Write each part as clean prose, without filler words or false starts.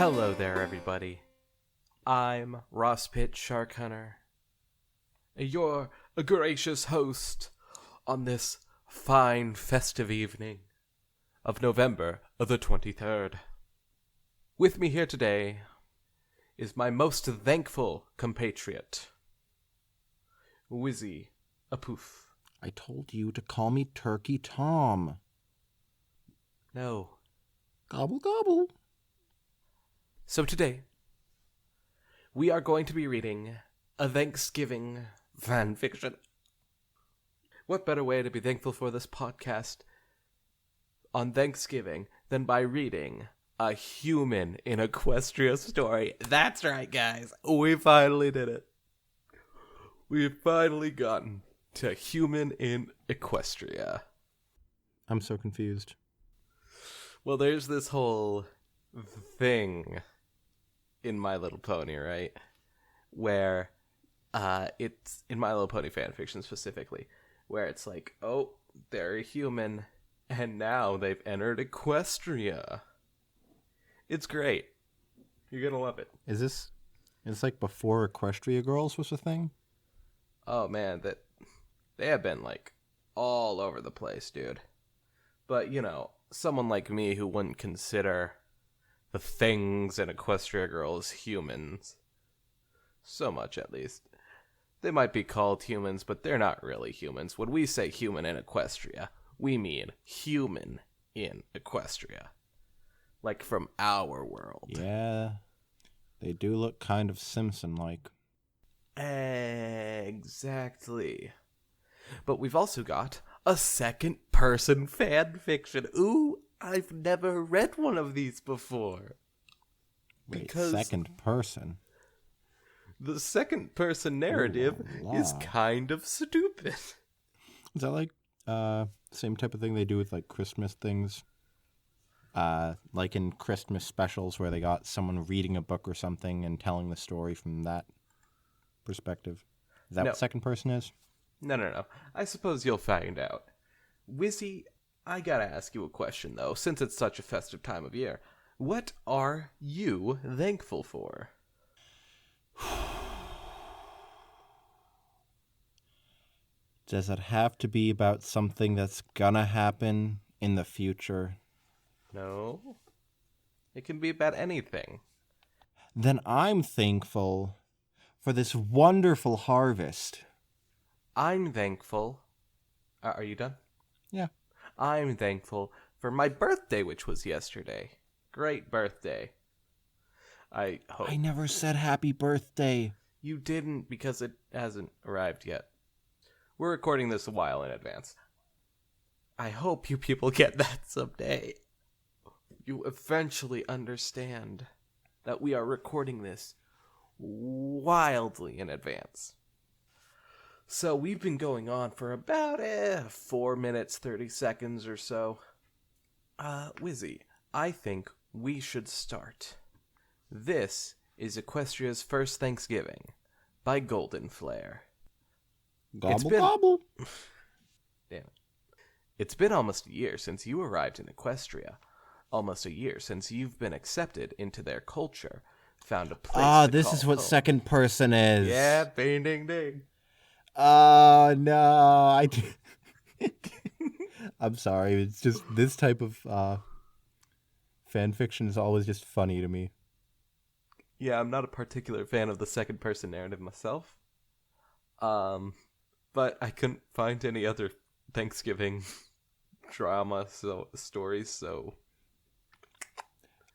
Hello there, everybody. I'm Ross Pitt Shark Hunter, your gracious host on this fine festive evening of November the 23rd. With me here today is my most thankful compatriot, Wizzy Apoof. I told you to call me Turkey Tom. No. Gobble gobble. So today, we are going to be reading a Thanksgiving fan fiction. What better way to be thankful for this podcast on Thanksgiving than by reading a human in Equestria story? That's right, guys. We finally did it. We've finally gotten to human in Equestria. I'm so confused. Well, there's this whole thing in My Little Pony, right? Where it's in My Little Pony fanfiction specifically, where it's like, oh, they're a human, and now they've entered Equestria. It's great. You're gonna love it. It's like before Equestria Girls was a thing? Oh man, they have been like all over the place, dude. But you know, someone like me who wouldn't consider the things in Equestria Girls humans, so much at least. They might be called humans, but they're not really humans. When we say human in Equestria, we mean human in Equestria. Like from our world. Yeah, they do look kind of Simpson-like. Exactly. But we've also got a second-person fan fiction. Ooh, I've never read one of these before. Wait, second person? The second-person narrative is kind of stupid. Is that like same type of thing they do with like Christmas things? Like in Christmas specials where they got someone reading a book or something and telling the story from that perspective. Is that what second person is? No. I suppose you'll find out. Wizzy, I gotta ask you a question, though, since it's such a festive time of year. What are you thankful for? Does it have to be about something that's gonna happen in the future? No. It can be about anything. Then I'm thankful for this wonderful harvest. I'm thankful. Are you done? Yeah. I'm thankful for my birthday, which was yesterday. Great birthday. I hope. I never said happy birthday. You didn't because it hasn't arrived yet. We're recording this a while in advance. I hope you people get that someday. You eventually understand that we are recording this wildly in advance. So we've been going on for about 4 minutes, 30 seconds or so. Wizzy, I think we should start. This is Equestria's First Thanksgiving by Golden Flare. Gobble gobble. Damn it. It's been almost a year since you arrived in Equestria. Almost a year since you've been accepted into their culture. Found a place to this call is what home. second person is. Yeah, ding ding ding. Oh, no. I'm sorry. It's just this type of fan fiction is always just funny to me. Yeah, I'm not a particular fan of the second person narrative myself. But I couldn't find any other Thanksgiving drama stories, so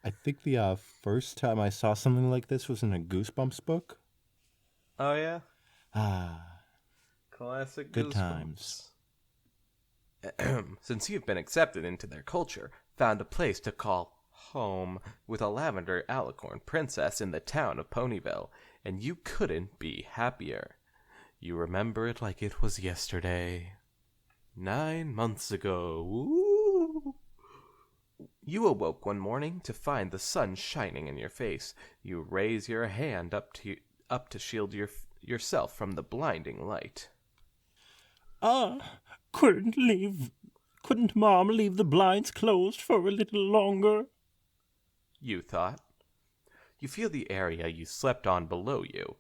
I think the first time I saw something like this was in a Goosebumps book. Oh yeah? Ah. Classic Good Goosebumps. times. Since you've been accepted into their culture, found a place to call home with a lavender alicorn princess in the town of Ponyville, and you couldn't be happier. You remember it like it was yesterday. 9 months ago. Woo! You awoke one morning to find the sun shining in your face. You raise your hand up to shield yourself from the blinding light. Couldn't Mom leave the blinds closed for a little longer? You thought. You feel the area you slept on below you,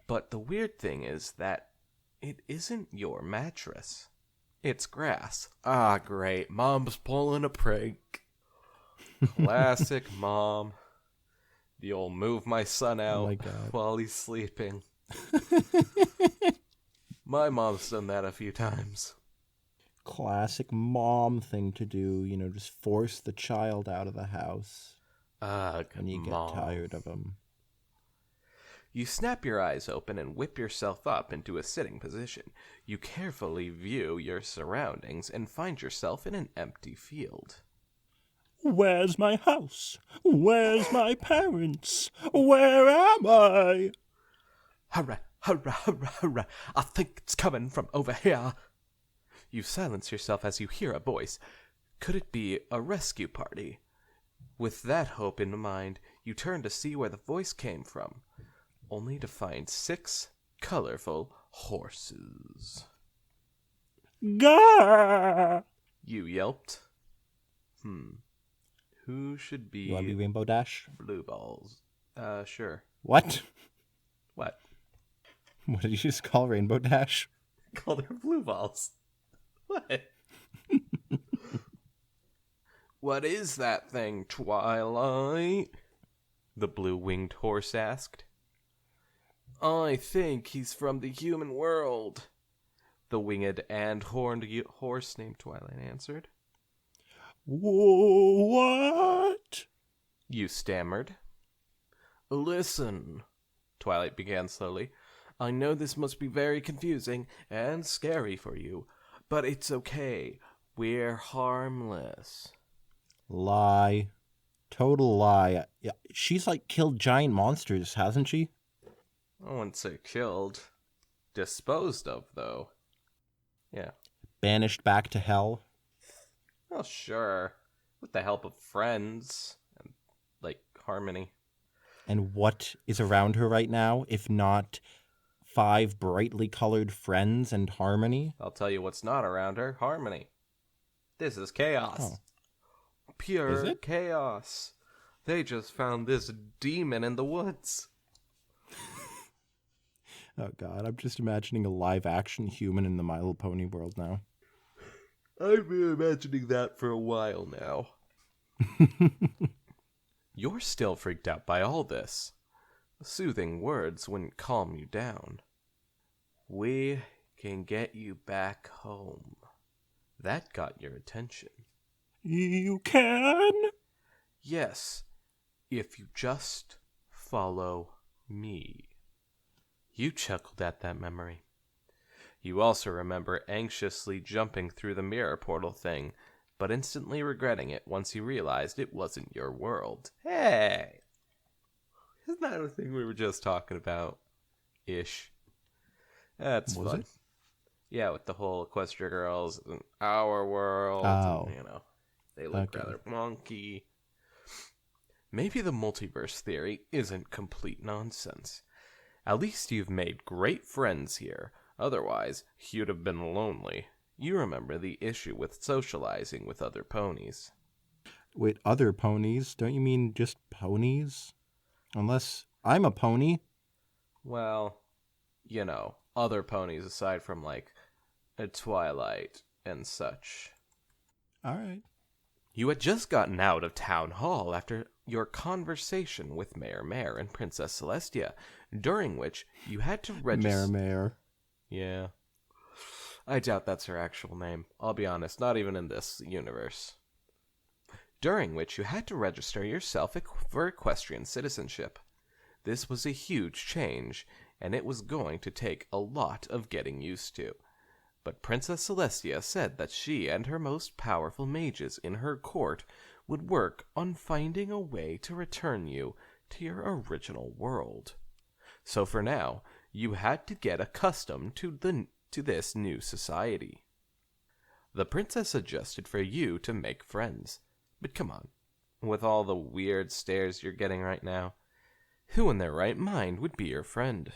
but the weird thing is that it isn't your mattress. It's grass. Ah, great. Mom's pulling a prank. Classic mom. The old move my son Oh out my God. while he's sleeping. My mom's done that a few times. Classic mom thing to do, just force the child out of the house Ugh, when you Mom. get tired of him. You snap your eyes open and whip yourself up into a sitting position. You carefully view your surroundings and find yourself in an empty field. Where's my house? Where's my parents? Where am I? Hurrah, hurrah, hurrah, hurrah. I think it's coming from over here. You silence yourself as you hear a voice. Could it be a rescue party? With that hope in mind, you turn to see where the voice came from, only to find 6 colorful horses. Gah! You yelped. Who should be You want to be Rainbow Dash? Blue Balls? Sure. What? What? What did you just call Rainbow Dash? Called her Blue Balls. What? What is that thing, Twilight? The blue-winged horse asked. I think he's from the human world, the winged and horned horse named Twilight answered. What? You stammered. Listen, Twilight began slowly. I know this must be very confusing and scary for you, but it's okay. We're harmless. Lie. Total lie. Yeah, she's killed giant monsters, hasn't she? I wouldn't say killed. Disposed of, though. Yeah. Banished back to hell. Well, sure. With the help of friends and, Harmony. And what is around her right now, if not 5 brightly colored friends and Harmony? I'll tell you what's not around her. Harmony. This is chaos. Oh. Pure Is it? chaos. They just found this demon in the woods. Oh God, I'm just imagining a live-action human in the My Little Pony world now. I've been imagining that for a while now. You're still freaked out by all this. Soothing words wouldn't calm you down. We can get you back home. That got your attention. You can? Yes, if you just follow me. You chuckled at that memory. You also remember anxiously jumping through the mirror portal thing, but instantly regretting it once you realized it wasn't your world. Hey! Isn't that a thing we were just talking about? Ish. That's Was fun. it? Yeah, with the whole Equestria girls and our world. Oh. And, they look Okay. rather wonky. Maybe the multiverse theory isn't complete nonsense. At least you've made great friends here. Otherwise, you'd have been lonely. You remember the issue with socializing with other ponies. Wait, other ponies? Don't you mean just ponies? Unless I'm a pony. Well, other ponies aside from, a Twilight and such. All right. You had just gotten out of town hall after your conversation with Mayor Mare and Princess Celestia, during which you had to register... Mare. Yeah. I doubt that's her actual name. I'll be honest, not even in this universe. During which you had to register yourself for equestrian citizenship. This was a huge change, and it was going to take a lot of getting used to. But Princess Celestia said that she and her most powerful mages in her court would work on finding a way to return you to your original world. So for now, you had to get accustomed to this new society. The princess suggested for you to make friends. But come on, with all the weird stares you're getting right now, who in their right mind would be your friend?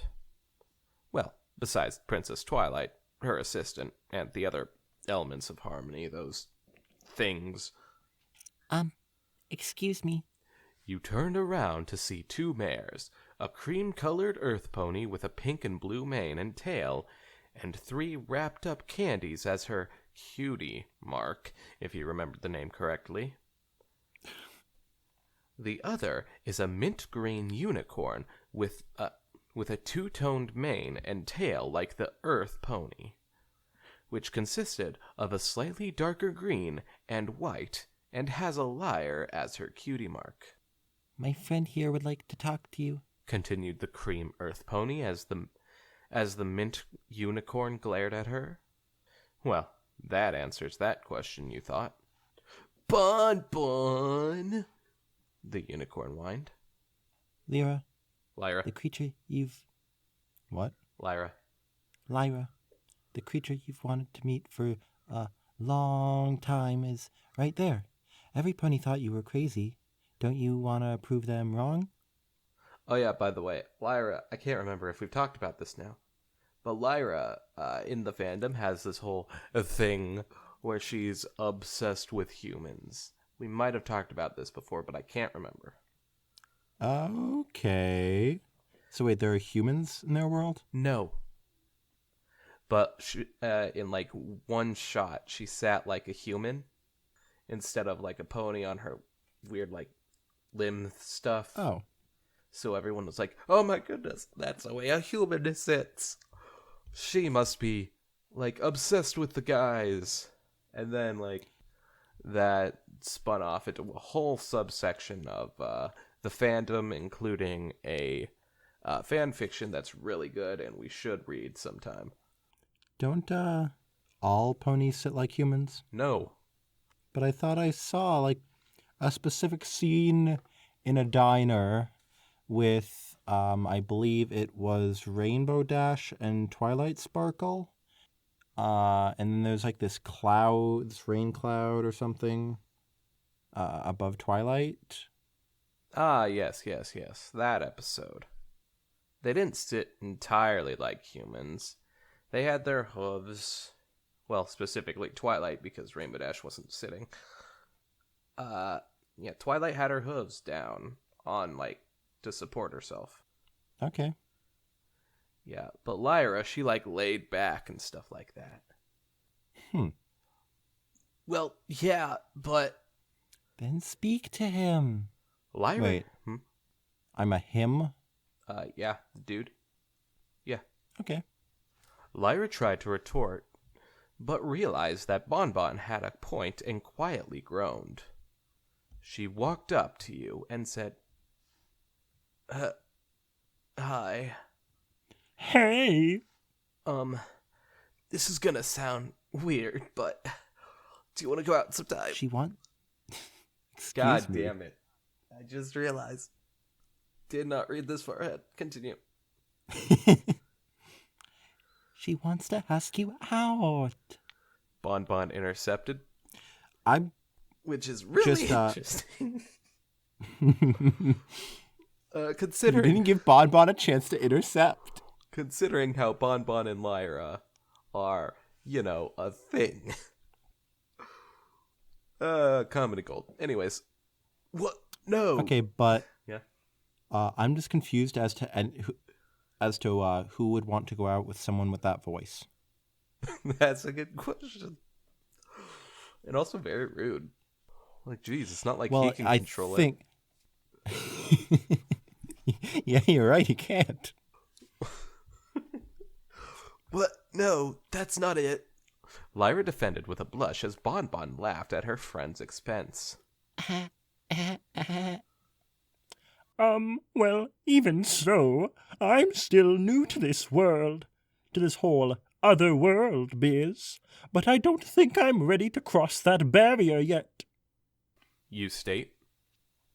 Well, besides Princess Twilight, her assistant, and the other elements of Harmony, those things. Excuse me. You turned around to see two mares, a cream-colored earth pony with a pink and blue mane and tail, and 3 wrapped-up candies as her cutie mark, if you remembered the name correctly. The other is a mint green unicorn with a two-toned mane and tail like the earth pony, which consisted of a slightly darker green and white, and has a lyre as her cutie mark. My friend here would like to talk to you, Continued the cream earth pony as the mint unicorn glared at her. Well, that answers that question, you thought. Bon Bon, the unicorn whined. Lyra. Lyra. The creature you've... What? Lyra. Lyra. The creature you've wanted to meet for a long time is right there. Every pony thought you were crazy. Don't you want to prove them wrong? Oh yeah, by the way, Lyra, I can't remember if we've talked about this now, but Lyra, in the fandom, has this whole thing where she's obsessed with humans. We might have talked about this before, but I can't remember. Okay. So wait, there are humans in their world? No. But she, in like one shot, she sat like a human instead of like a pony on her weird like limb stuff. Oh. So everyone was like, oh my goodness, that's the way a human sits. She must be like obsessed with the guys. And then like that spun off into a whole subsection of the fandom, including a fan fiction that's really good and we should read sometime. Don't all ponies sit like humans? No. But I thought I saw like a specific scene in a diner with I believe it was Rainbow Dash and Twilight Sparkle. And then there's like this cloud, this rain cloud or something above Twilight. Ah, yes. That episode. They didn't sit entirely like humans. They had their hooves. Well, specifically Twilight, because Rainbow Dash wasn't sitting. Yeah, Twilight had her hooves down on, like, to support herself. Okay. Yeah, but Lyra, she, like, laid back and stuff like that. Well, yeah, but... Then speak to him. Lyra... Wait. I'm a him? Yeah, dude. Yeah. Okay. Lyra tried to retort, but realized that Bon Bon had a point and quietly groaned. She walked up to you and said, hi. Hey! This is gonna sound weird, but do you want to go out sometime? She want... God damn it. I just realized. Did not read this far ahead. Continue. She wants to ask you out. Bon Bon intercepted. Which is really interesting. Considering You didn't give Bon Bon a chance to intercept. Considering how Bon Bon and Lyra are, a thing. Comedy gold. Anyways. What? No. Okay, but... Yeah. I'm just confused as to who would want to go out with someone with that voice. That's a good question. And also very rude. Like, geez, it's not like he can control it. Yeah, you're right, he can't. What? No, that's not it. Lyra defended with a blush as Bon Bon laughed at her friend's expense. Well, even so, I'm still new to this world, to this whole other world biz, but I don't think I'm ready to cross that barrier yet. You state.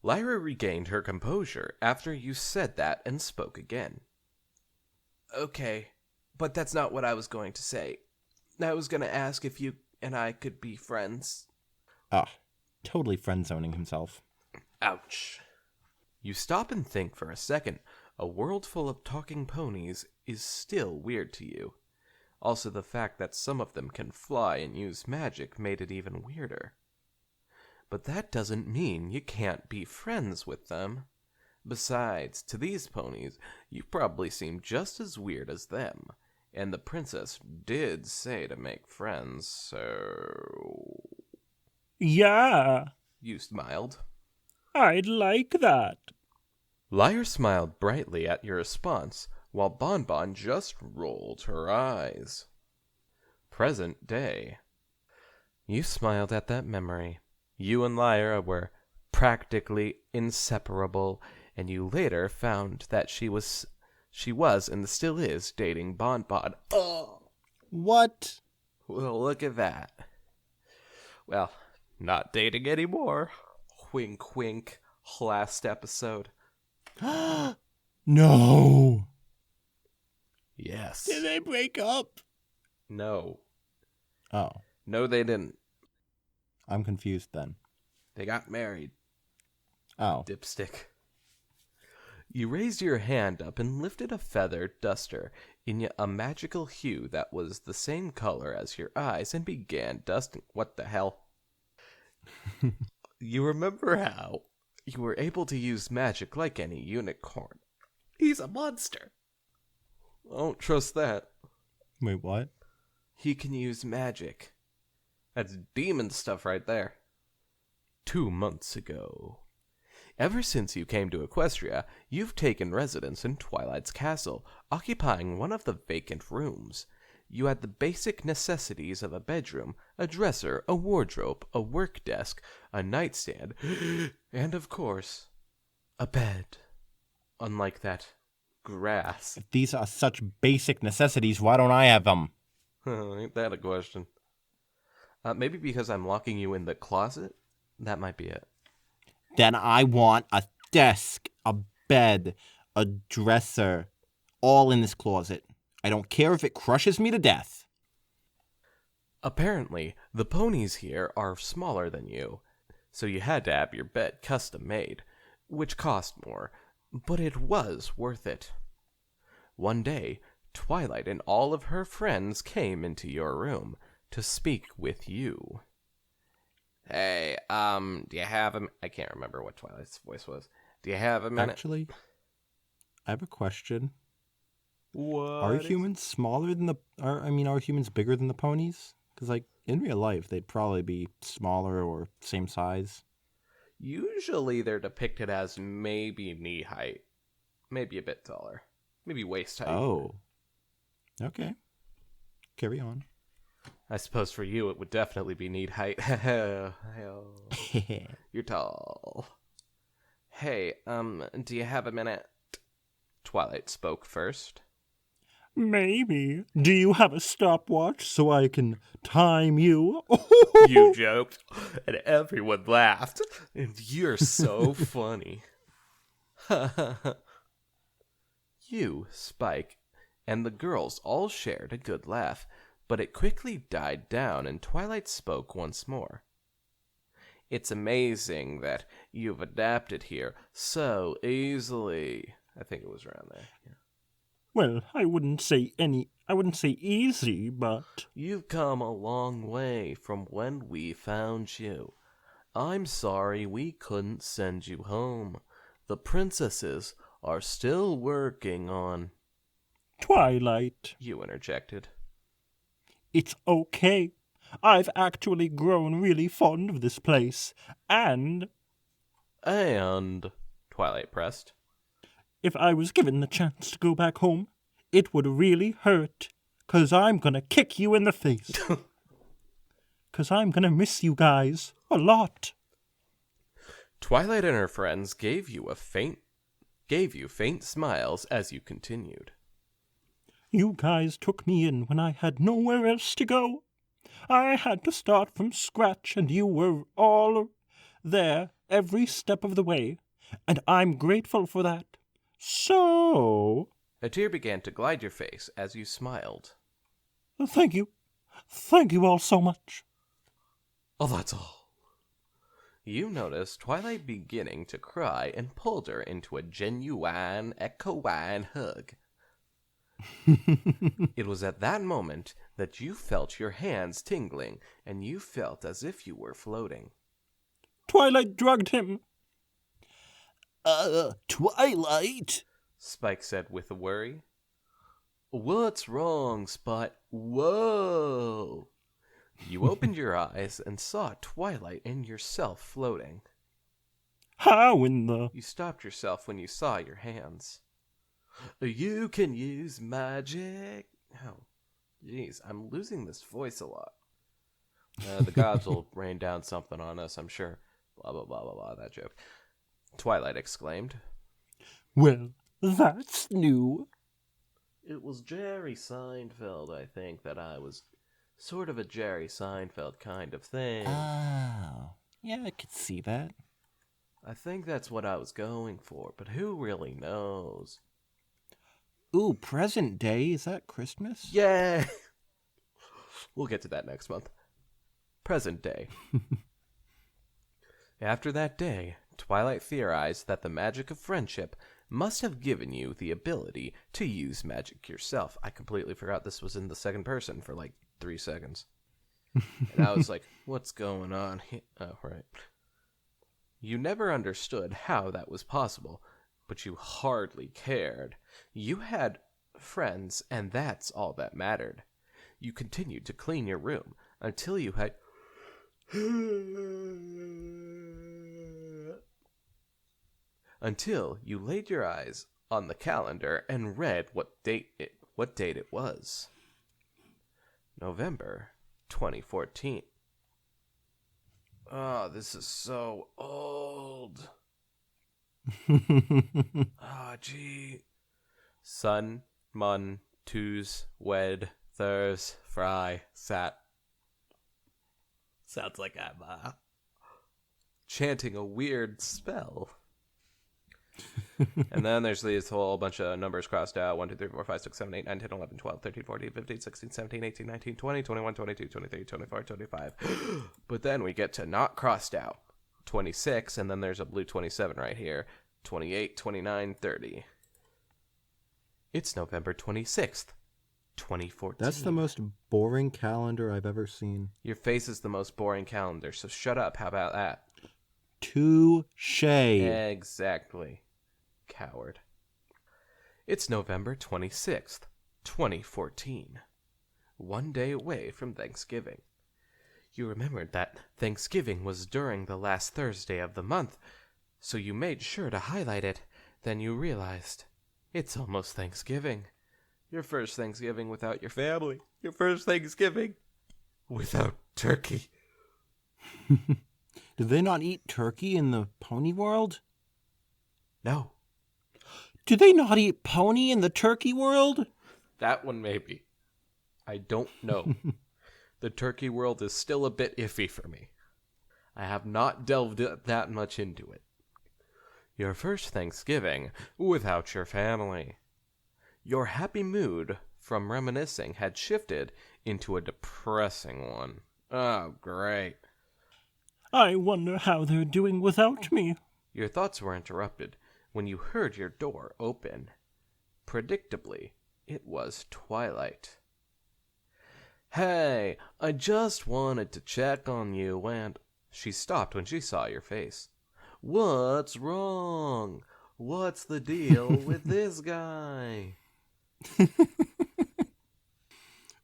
Lyra regained her composure after you said that and spoke again. Okay, but that's not what I was going to say. I was going to ask if you and I could be friends. Totally friend-zoning himself. Ouch. You stop and think for a second. A world full of talking ponies is still weird to you. Also, the fact that some of them can fly and use magic made it even weirder. But that doesn't mean you can't be friends with them. Besides, to these ponies, you probably seem just as weird as them. And the princess did say to make friends, so... Yeah, You smiled. I'd like that. Lyre smiled brightly at your response, while Bonbon just rolled her eyes. Present day. You smiled at that memory. You and Lyra were practically inseparable, and you later found that she was and still is dating Bonbon. Oh! What? Well, look at that. Well, not dating anymore. Wink, wink. Last episode. No. Yes. Did they break up? No. Oh, No, they didn't. I'm confused then. They got married. Oh. Dipstick. You raised your hand up and lifted a feather duster in a magical hue that was the same color as your eyes and began dusting. What the hell? You remember how you were able to use magic like any unicorn. He's a monster. I don't trust that. Wait, what? He can use magic. That's demon stuff right there. 2 months ago. Ever since you came to Equestria, you've taken residence in Twilight's castle, occupying one of the vacant rooms. You had the basic necessities of a bedroom, a dresser, a wardrobe, a work desk, a nightstand, and of course, a bed. Unlike that grass. If these are such basic necessities, why don't I have them? Ain't that a question? Maybe because I'm locking you in the closet? That might be it. Then I want a desk, a bed, a dresser, all in this closet. I don't care if it crushes me to death. Apparently, the ponies here are smaller than you, so you had to have your bed custom made, which cost more, but it was worth it. One day, Twilight and all of her friends came into your room to speak with you. Hey, do you have a... I can't remember what Twilight's voice was. Do you have a minute? Actually, I have a question. What? Are humans smaller than are humans bigger than the ponies? Because, like, in real life, they'd probably be smaller or same size. Usually they're depicted as maybe knee height. Maybe a bit taller. Maybe waist height. Oh. Okay. Carry on. I suppose for you it would definitely be knee height. You're tall. Hey, do you have a minute? Twilight spoke first. Maybe. Do you have a stopwatch so I can time you? You joked, and everyone laughed. And you're so funny. You, Spike, and the girls all shared a good laugh, but it quickly died down and Twilight spoke once more. It's amazing that you've adapted here so easily. I think it was around there. Yeah. Well, I wouldn't say easy, but... You've come a long way from when we found you. I'm sorry we couldn't send you home. The princesses are still working on... Twilight. You interjected. It's okay. I've actually grown really fond of this place, and... And... Twilight pressed. If I was given the chance to go back home, it would really hurt, 'cause I'm gonna kick you in the face. 'Cause I'm gonna miss you guys a lot. Twilight and her friends gave you faint smiles as you continued. You guys took me in when I had nowhere else to go. I had to start from scratch, and you were all there every step of the way, and I'm grateful for that. So... A tear began to glide your face as you smiled. Thank you. Thank you all so much. Oh, that's all. You noticed Twilight beginning to cry and pulled her into a genuine, echoine hug. It was at that moment that you felt your hands tingling, and you felt as if you were floating. Twilight drugged him. Twilight? Spike said with a worry. What's wrong, Spot? Whoa! You opened your eyes and saw Twilight and yourself floating. How in the... You stopped yourself when you saw your hands. You can use magic. Oh, jeez, I'm losing this voice a lot. The gods will rain down something on us, I'm sure. Blah, blah, blah, blah, blah, that joke. Twilight exclaimed. Well, that's new. It was Jerry Seinfeld, I think, that I was sort of a Jerry Seinfeld kind of thing. Oh, yeah, I could see that. I think that's what I was going for, but who really knows? Ooh, present day, is that Christmas? Yeah! We'll get to that next month. Present day. After that day, Twilight theorized that the magic of friendship must have given you the ability to use magic yourself. I completely forgot this was in the second person for like 3 seconds. And I was like, what's going on here? Oh, right. You never understood how that was possible, but you hardly cared. You had friends, and that's all that mattered. You continued to clean your room until you had... until you laid your eyes on the calendar and read what date it was. November 2014. Oh, this is so old. Gee. Sun, mun, twos, wed, thurs, fry, sat. Sounds like I'm chanting a weird spell. And then there's this whole bunch of numbers crossed out. 1, 2, 3, 4, 5, 6, 7, 8, 9, 10, 11, 12, 13, 14, 15, 16, 17, 18, 19, 20, 21, 22, 23, 24, 25. But then we get to not crossed out. 26, and then there's a blue 27 right here. 28, 29, 30. It's November 26th, 2014. That's the most boring calendar I've ever seen. Your face is the most boring calendar, so shut up. How about that? Touche. Exactly. Coward. It's November 26th, 2014. One day away from Thanksgiving. You remembered that Thanksgiving was during the last Thursday of the month, so you made sure to highlight it. Then you realized it's almost Thanksgiving. Your first Thanksgiving without your family. Your first Thanksgiving without turkey. Did they not eat turkey in the pony world? No. Do they not eat pony in the turkey world? That one maybe. I don't know. The turkey world is still a bit iffy for me. I have not delved that much into it. Your first Thanksgiving without your family. Your happy mood from reminiscing had shifted into a depressing one. Oh, great. I wonder how they're doing without me. Your thoughts were interrupted when you heard your door open. Predictably, it was Twilight. Hey, I just wanted to check on you and... She stopped when she saw your face. What's wrong? What's the deal with this guy? That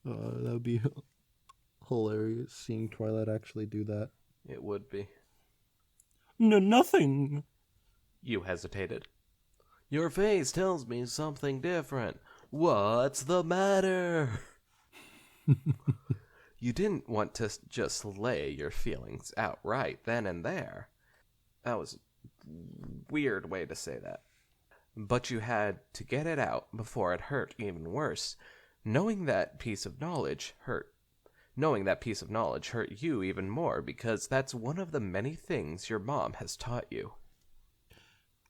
would be hilarious seeing Twilight actually do that. It would be. Nothing. You hesitated. Your face tells me something different. What's the matter? You didn't want to just lay your feelings out right then and there. That was a weird way to say that. But you had to get it out before it hurt even worse. Knowing that piece of knowledge hurt you even more because that's one of the many things your mom has taught you.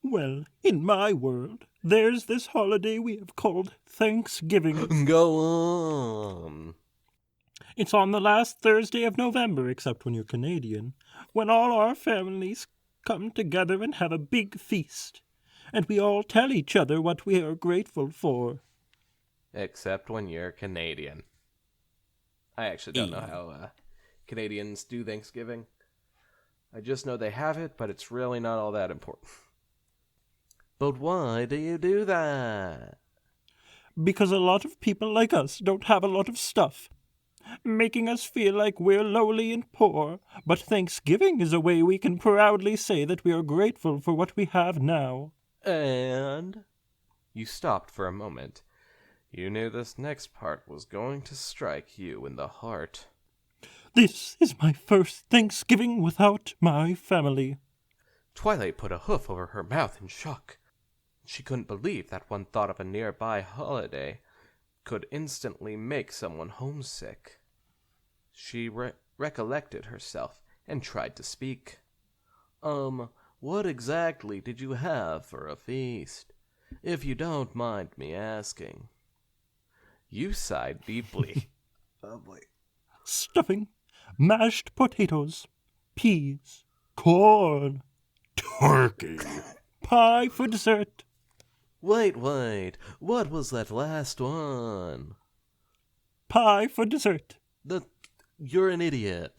Well, in my world, there's this holiday we have called Thanksgiving. Go on. It's on the last Thursday of November, except when you're Canadian, when all our families come together and have a big feast, and we all tell each other what we are grateful for. Except when you're Canadian. I actually don't know how Canadians do Thanksgiving. I just know they have it, but it's really not all that important. But why do you do that? Because a lot of people like us don't have a lot of stuff, making us feel like we're lowly and poor. But Thanksgiving is a way we can proudly say that we are grateful for what we have now. And you stopped for a moment. You knew this next part was going to strike you in the heart. This is my first Thanksgiving without my family. Twilight put a hoof over her mouth in shock. She couldn't believe that one thought of a nearby holiday could instantly make someone homesick. She recollected herself and tried to speak. What exactly did you have for a feast, if you don't mind me asking? You sighed deeply. Oh boy. Stuffing, mashed potatoes, peas, corn, turkey, pie for dessert. Wait, what was that last one? Pie for dessert. You're an idiot.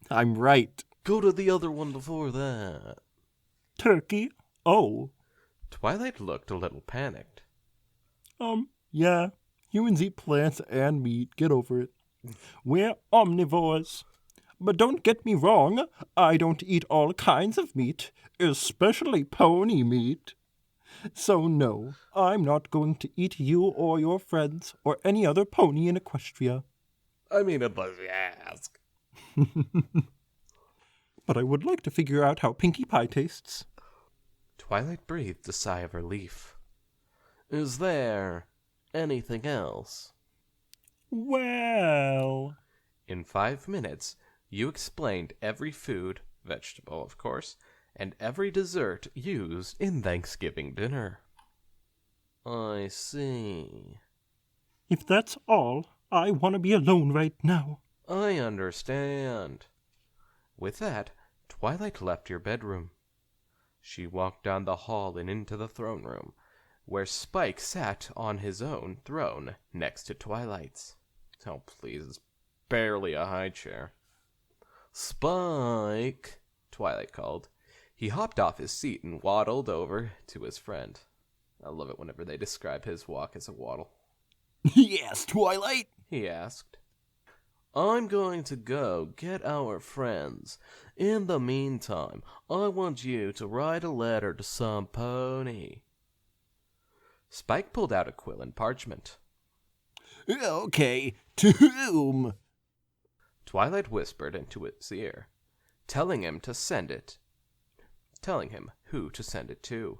I'm right. Go to the other one before that. Turkey. Oh. Twilight looked a little panicked. Yeah. Humans eat plants and meat. Get over it. We're omnivores. But don't get me wrong. I don't eat all kinds of meat, especially pony meat. So no, I'm not going to eat you or your friends or any other pony in Equestria. I mean, unless you ask. But I would like to figure out how Pinkie Pie tastes. Twilight breathed a sigh of relief. Is there anything else? Well... In 5 minutes, you explained every food, vegetable of course, and every dessert used in Thanksgiving dinner. I see. If that's all, I want to be alone right now. I understand. With that, Twilight left your bedroom. She walked down the hall and into the throne room, where Spike sat on his own throne next to Twilight's. Oh, please, it's barely a high chair. Spike, Twilight called. He hopped off his seat and waddled over to his friend. I love it whenever they describe his walk as a waddle. Yes, Twilight? He asked. I'm going to go get our friends. In the meantime, I want you to write a letter to some pony. Spike pulled out a quill and parchment. Okay, to whom? Twilight whispered into his ear, telling him who to send it to.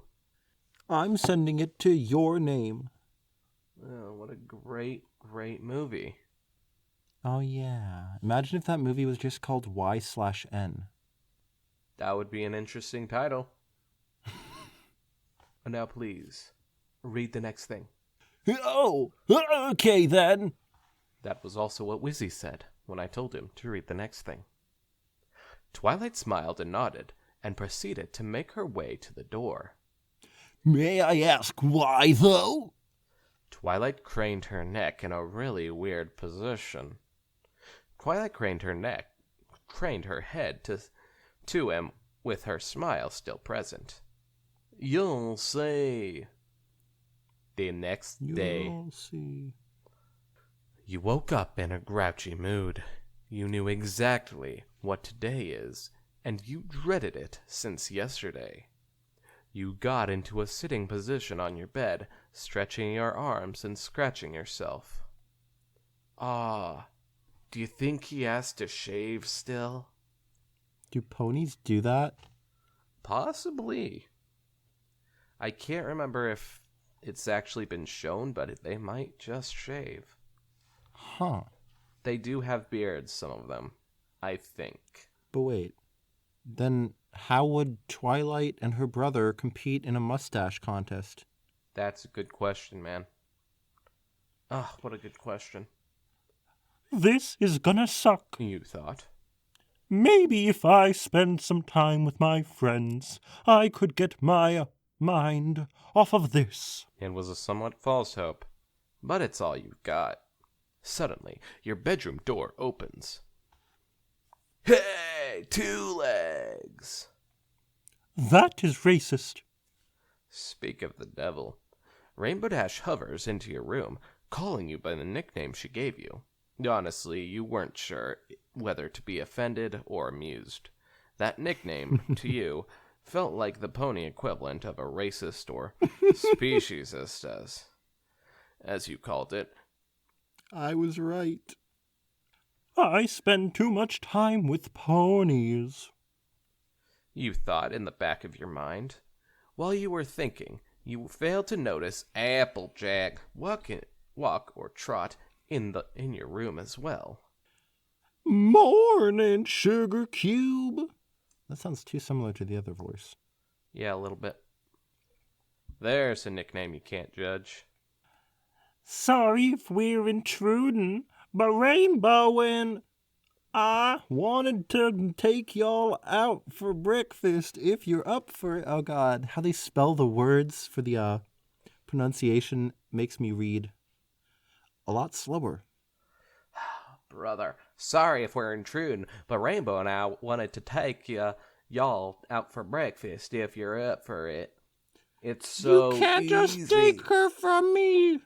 I'm sending it to your name. Oh, what a great movie. Oh, yeah. Imagine if that movie was just called Y/N. That would be an interesting title. Now, please, read the next thing. Oh, okay then. That was also what Wizzy said when I told him to read the next thing. Twilight smiled and nodded, and proceeded to make her way to the door. May I ask why, though? Twilight craned her neck in a really weird position. Twilight craned her head to him with her smile still present. You'll see. The next day, You'll see. you woke up in a grouchy mood. You knew exactly what today is, and you dreaded it since yesterday. You got into a sitting position on your bed, stretching your arms and scratching yourself. Do you think he has to shave still? Do ponies do that? Possibly. I can't remember if it's actually been shown, but they might just shave. Huh. They do have beards, some of them, I think. But wait. Then how would Twilight and her brother compete in a mustache contest? That's a good question, man. What a good question. This is gonna suck. You thought. Maybe if I spend some time with my friends, I could get my mind off of this. It was a somewhat false hope, but it's all you've got. Suddenly, your bedroom door opens. Hey, two legs! That is racist. Speak of the devil. Rainbow Dash hovers into your room, calling you by the nickname she gave you. Honestly, you weren't sure whether to be offended or amused. That nickname, to you, felt like the pony equivalent of a racist or speciesist, as you called it. I was right. I spend too much time with ponies. You thought in the back of your mind. While you were thinking, you failed to notice Applejack walk or trot in your room as well. Morning, sugar cube. That sounds too similar to the other voice. Yeah, a little bit. There's a nickname you can't judge. Sorry if we're intruding, but Rainbow and I wanted to take y'all out for breakfast if you're up for it. Oh god, how they spell the words for the pronunciation makes me read a lot slower. Brother, sorry if we're intruding, but Rainbow and I wanted to take y'all out for breakfast if you're up for it. It's so You can't easy. just take her from me.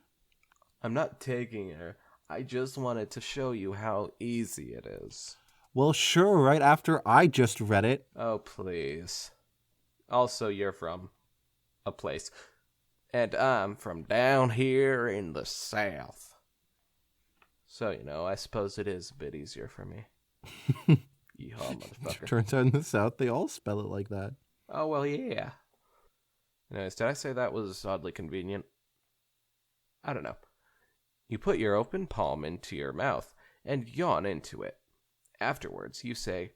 I'm not taking her. I just wanted to show you how easy it is. Well, sure, right after I just read it. Oh, please. Also, you're from a place. And I'm from down here in the South. So, I suppose it is a bit easier for me. Yeehaw, motherfucker. Turns out in the South, they all spell it like that. Oh, well, yeah. Anyways, did I say that was oddly convenient? I don't know. You put your open palm into your mouth and yawn into it. Afterwards, you say,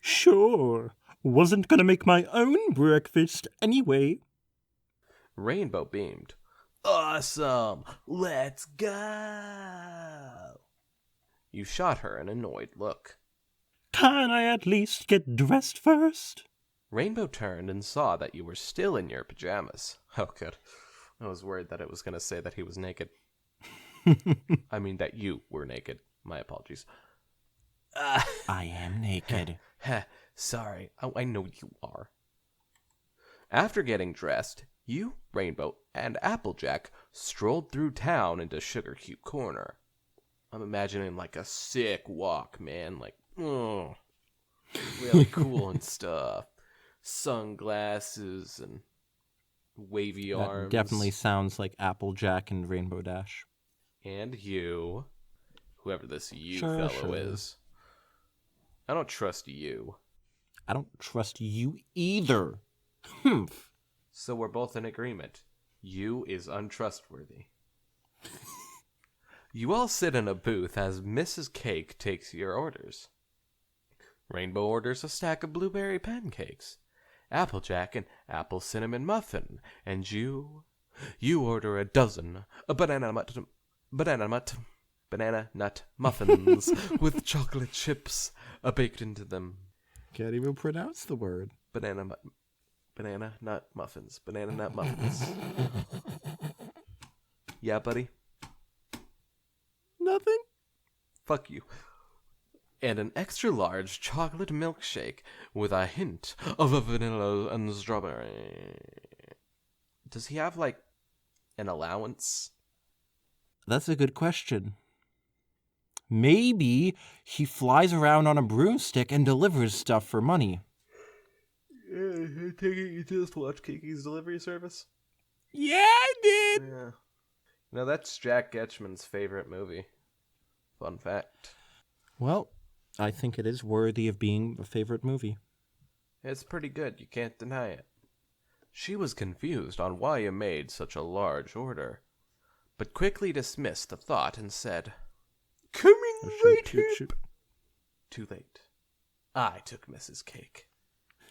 Sure. Wasn't gonna make my own breakfast anyway. Rainbow beamed. Awesome! Let's go! You shot her an annoyed look. Can I at least get dressed first? Rainbow turned and saw that you were still in your pajamas. Oh, good. I was worried that it was going to say that he was naked. I mean that you were naked. My apologies. I am naked. Sorry, I know you are. After getting dressed, you, Rainbow, and Applejack strolled through town into Sugar Cube Corner. I'm imagining like a sick walk, man. Like, really cool and stuff. Sunglasses and wavy arms. That definitely sounds like Applejack and Rainbow Dash. And you, whoever this you Sure, fellow sure. is. I don't trust you. I don't trust you either. Humph. So we're both in agreement. You is untrustworthy. You all sit in a booth as Mrs. Cake takes your orders. Rainbow orders a stack of blueberry pancakes. Applejack an apple cinnamon muffin. And you order a dozen banana nut muffins with chocolate chips baked into them. Can't even pronounce the word. Banana nut muffins. Banana nut muffins. Yeah, buddy? Nothing? Fuck you. And an extra large chocolate milkshake with a hint of a vanilla and strawberry. Does he have, like, an allowance? That's a good question. Maybe he flies around on a broomstick and delivers stuff for money. Yeah, I take it you just watch Kiki's Delivery Service? Yeah, I did. Yeah. No, that's Jack Ketchman's favorite movie. Fun fact. Well, I think it is worthy of being a favorite movie. It's pretty good, you can't deny it. She was confused on why you made such a large order, but quickly dismissed the thought and said, Coming right up. Too late. I took Mrs. Cake.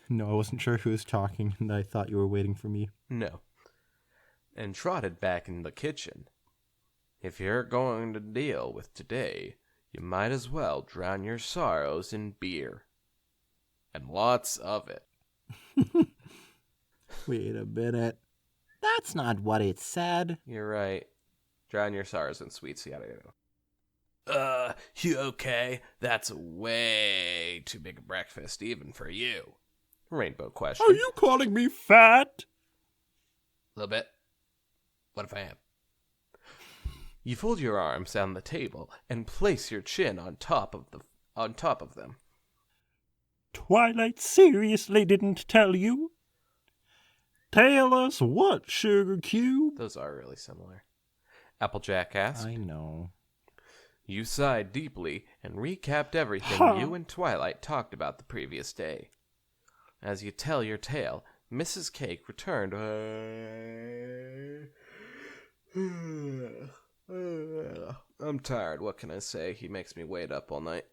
No, I wasn't sure who was talking, and I thought you were waiting for me. No. And trotted back in the kitchen. If you're going to deal with today, you might as well drown your sorrows in beer. And lots of it. Wait a minute. That's not what it said. You're right. Drown your sorrows in sweet Seattle. You okay? That's way too big a breakfast, even for you. Rainbow questioned. Are you calling me fat? A little bit. What if I am? You fold your arms on the table and place your chin on top of them. Twilight seriously didn't tell you? Tell us what, Sugar Cube? Those are really similar. Applejack asked. I know. You sighed deeply and recapped everything Huh. you and Twilight talked about the previous day. As you tell your tale, Mrs. Cake returned. I'm tired, what can I say? He makes me wait up all night.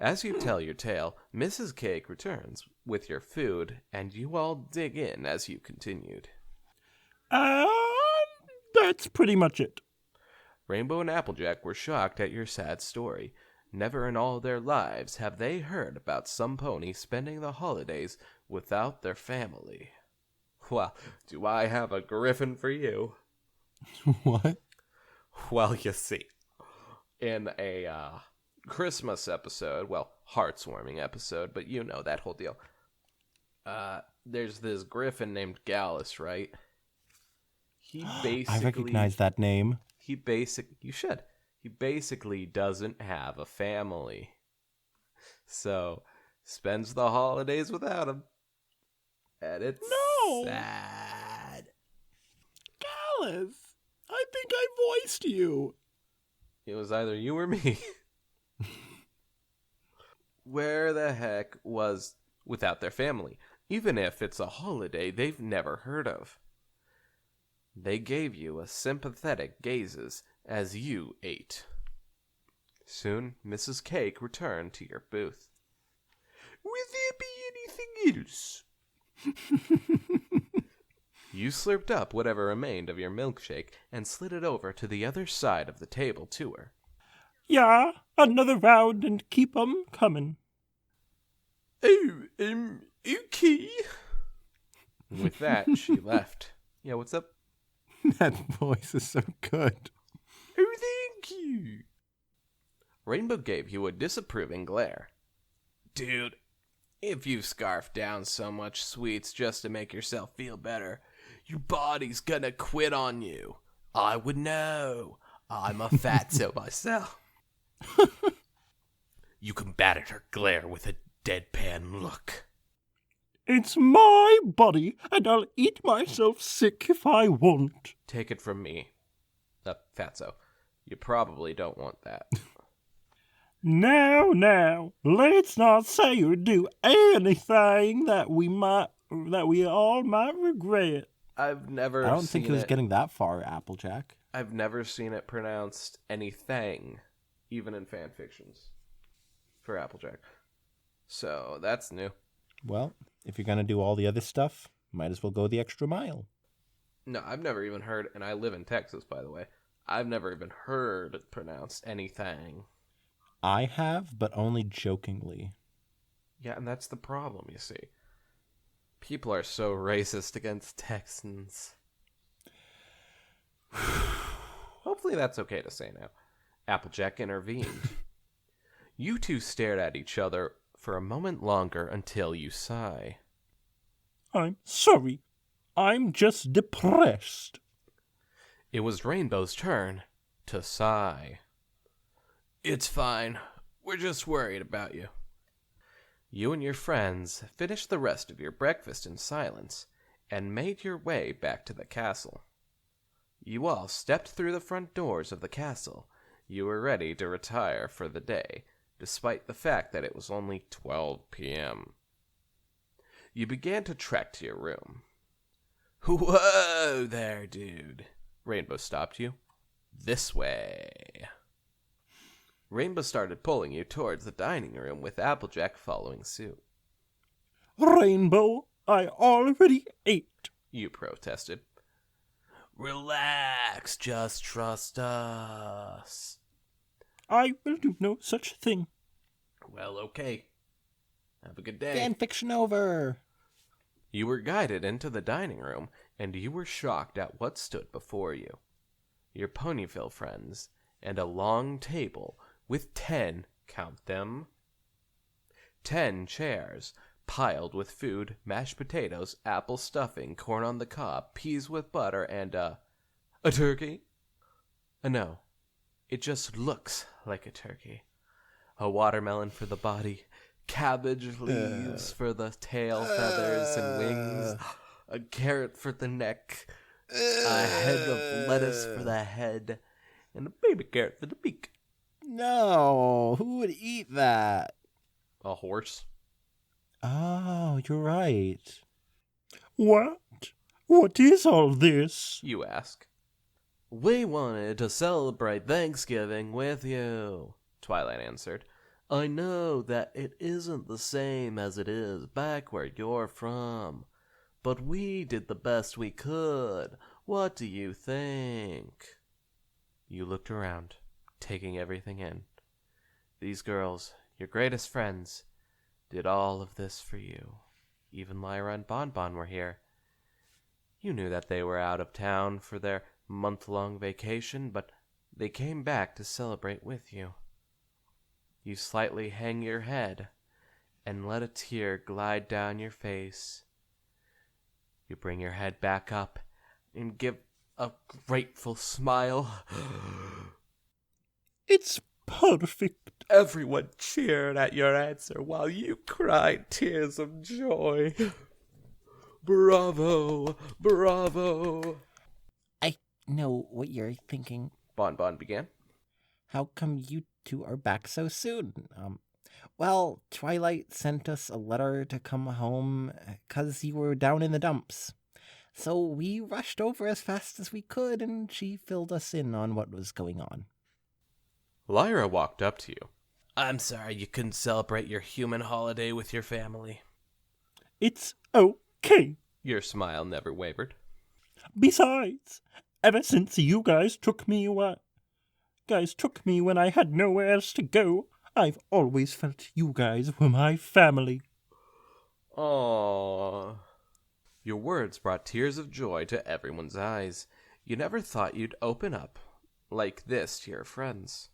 As you tell your tale, Mrs. Cake returns with your food, and you all dig in as you continued. That's pretty much it. Rainbow and Applejack were shocked at your sad story. Never in all their lives have they heard about some pony spending the holidays without their family. Well, do I have a griffin for you? What? Well, you see, in a Christmas episode, well, heartwarming episode, but you know that whole deal. There's this griffin named Gallus, right? He basically... I recognize that name. You should. He basically doesn't have a family. So, spends the holidays without him. And it's No! sad. Alice, I think I voiced you. It was either you or me. Where the heck was without their family? Even if it's a holiday they've never heard of. They gave you a sympathetic gazes as you ate. Soon, Mrs. Cake returned to your booth. Will there be anything else? You slurped up whatever remained of your milkshake and slid it over to the other side of the table to her. Yeah, another round and keep 'em coming. Oh, okay. With that, she left. Yeah, what's up? That voice is so good. Oh, thank you. Rainbow gave you a disapproving glare. Dude, if you've scarfed down so much sweets just to make yourself feel better, your body's gonna quit on you. I would know. I'm a fatso myself. You combated her glare with a deadpan look. It's my body, and I'll eat myself sick if I want. Take it from me, fatso. You probably don't want that. Now, let's not say or do anything that we all might regret. I've never I don't seen think it was it. getting that far, Applejack. I've never seen it pronounced anything, even in fan fictions, for Applejack. So that's new. Well, if you're going to do all the other stuff, might as well go the extra mile. No, I've never even heard, and I live in Texas, by the way. I've never even heard it pronounced anything. I have, but only jokingly. Yeah, and that's the problem, you see. People are so racist against Texans. Hopefully that's okay to say now. Applejack intervened. You two stared at each other for a moment longer until you sigh. I'm sorry. I'm just depressed. It was Rainbow's turn to sigh. It's fine. We're just worried about you. You and your friends finished the rest of your breakfast in silence and made your way back to the castle. You all stepped through the front doors of the castle. You were ready to retire for the day, despite the fact that it was only 12 p.m. You began to trek to your room. Whoa there, dude. Rainbow stopped you. This way. Rainbow started pulling you towards the dining room with Applejack following suit. Rainbow, I already ate. You protested. Relax, just trust us. I will do no such thing. Well, okay. Have a good day. Fan fiction over. You were guided into the dining room, and you were shocked at what stood before you. Your Ponyville friends, and a long table with 10, count them, 10 chairs piled with food, mashed potatoes, apple stuffing, corn on the cob, peas with butter, and a turkey? No, it just looks like a turkey. A watermelon for the body, cabbage leaves for the tail feathers and wings, a carrot for the neck, a head of lettuce for the head, and a baby carrot for the beak. No, who would eat that? A horse? Oh, you're right. What? What is all this? You ask. We wanted to celebrate Thanksgiving with you, Twilight answered. I know that it isn't the same as it is back where you're from, but we did the best we could. What do you think? You looked around, taking everything in. These girls, your greatest friends, did all of this for you. Even Lyra and Bonbon were here. You knew that they were out of town for their month-long vacation, but they came back to celebrate with you. You slightly hang your head and let a tear glide down your face. You bring your head back up and give a grateful smile. It's perfect. Everyone cheered at your answer while you cried tears of joy. Bravo! Bravo! I know what you're thinking. Bonbon began. How come you two are back so soon? Well, Twilight sent us a letter to come home 'cause you were down in the dumps. So we rushed over as fast as we could, and she filled us in on what was going on. Lyra walked up to you. I'm sorry you couldn't celebrate your human holiday with your family. It's okay. Your smile never wavered. Besides, ever since you guys took me when I had nowhere else to go, I've always felt you guys were my family. Aww. Your words brought tears of joy to everyone's eyes. You never thought you'd open up like this to your friends.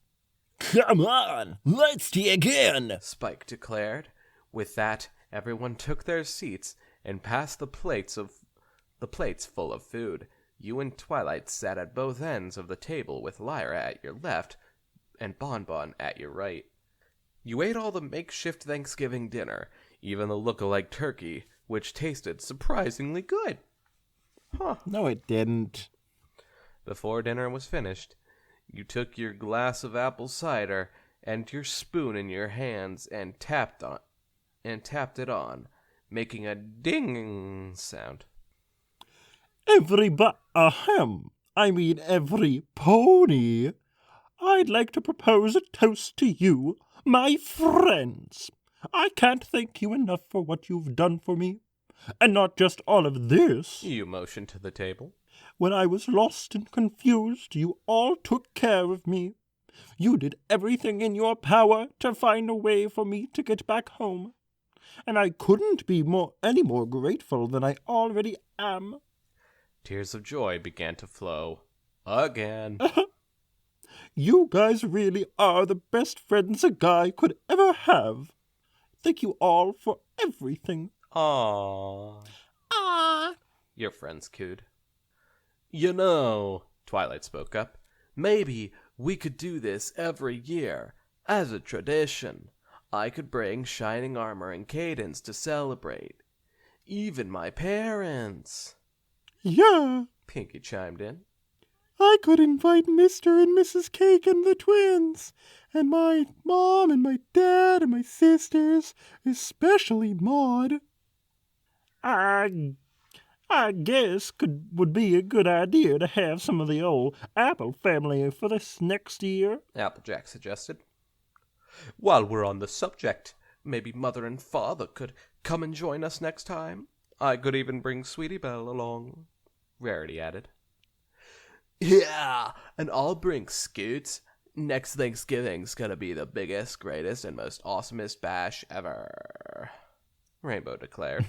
Come on, let's tea again. Spike declared. With that, everyone took their seats and passed the plates full of food. You and Twilight sat at both ends of the table with Lyra at your left and Bonbon at your right. You ate all the makeshift Thanksgiving dinner, even the look-alike turkey, which tasted surprisingly good. Huh. No, it didn't. Before dinner was finished, you took your glass of apple cider and your spoon in your hands and tapped it on, making a ding sound. Every pony. I'd like to propose a toast to you, my friends. I can't thank you enough for what you've done for me. And not just all of this. You motioned to the table. When I was lost and confused, you all took care of me. You did everything in your power to find a way for me to get back home. And I couldn't be any more grateful than I already am. Tears of joy began to flow. Again. You guys really are the best friends a guy could ever have. Thank you all for everything. Aww. Ah! Your friends cooed. You know, Twilight spoke up, maybe we could do this every year, as a tradition. I could bring Shining Armor and Cadence to celebrate. Even my parents. Yeah, Pinky chimed in. I could invite Mr. and Mrs. Cake and the twins, and my mom and my dad and my sisters, especially Maud. I guess would be a good idea to have some of the old Apple family for this next year. Applejack suggested. While we're on the subject, maybe Mother and Father could come and join us next time. I could even bring Sweetie Belle along, Rarity added. Yeah, and I'll bring Scoots. Next Thanksgiving's gonna be the biggest, greatest, and most awesomest bash ever, Rainbow declared.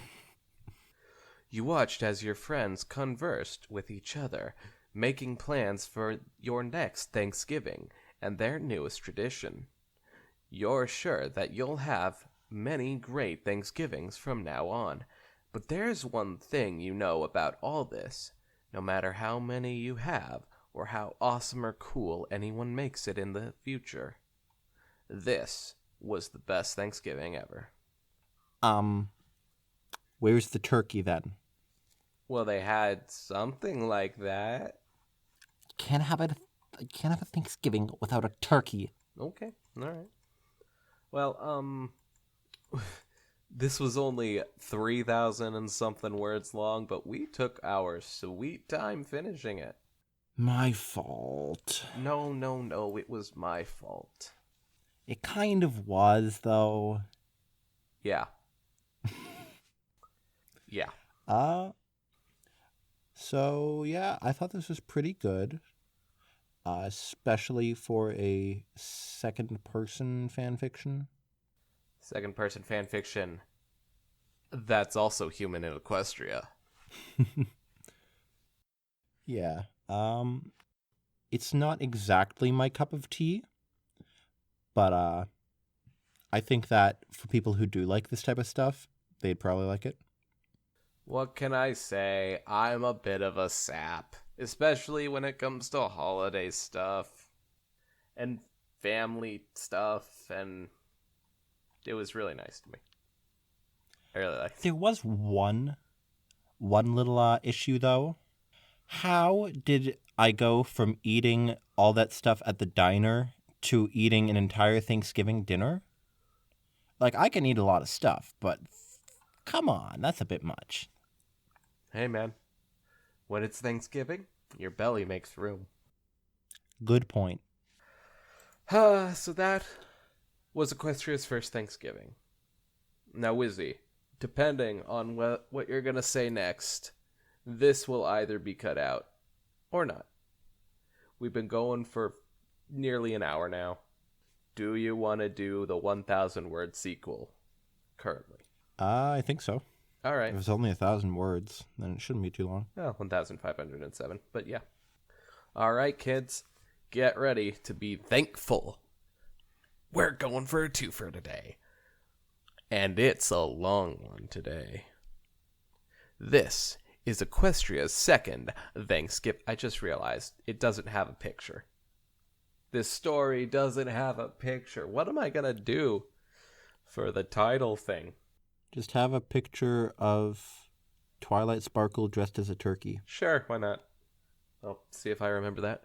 You watched as your friends conversed with each other, making plans for your next Thanksgiving, and their newest tradition. You're sure that you'll have many great Thanksgivings from now on, but there's one thing you know about all this. No matter how many you have, or how awesome or cool anyone makes it in the future, this was the best Thanksgiving ever. Where's the turkey then? Well, they had something like that. Can't have a Thanksgiving without a turkey. Okay, alright. Well, this was only 3,000 and something words long, but we took our sweet time finishing it. My fault. No, it was my fault. It kind of was, though. Yeah. Yeah. So, yeah, I thought this was pretty good. Especially for a second-person fan fiction. Second person fan fiction. That's also human in Equestria. Yeah. It's not exactly my cup of tea, but I think that for people who do like this type of stuff, they'd probably like it. What can I say? I'm a bit of a sap, especially when it comes to holiday stuff and family stuff, and it was really nice to me. I really liked it. There was one little issue, though. How did I go from eating all that stuff at the diner to eating an entire Thanksgiving dinner? Like, I can eat a lot of stuff, but come on, that's a bit much. Hey, man. When it's Thanksgiving, your belly makes room. Good point. So that was Equestria's first Thanksgiving. Now, Wizzy, depending on what you're going to say next, this will either be cut out or not. We've been going for nearly an hour now. Do you want to do the 1,000 word sequel currently? I think so. All right. If it's only 1,000 words, then it shouldn't be too long. Oh, 1,507, but yeah. All right, kids, get ready to be thankful. We're going for a twofer today. And it's a long one today. This is Equestria's second Thanksgiving. I just realized it doesn't have a picture. This story doesn't have a picture. What am I going to do for the title thing? Just have a picture of Twilight Sparkle dressed as a turkey. Sure, why not? I'll see if I remember that.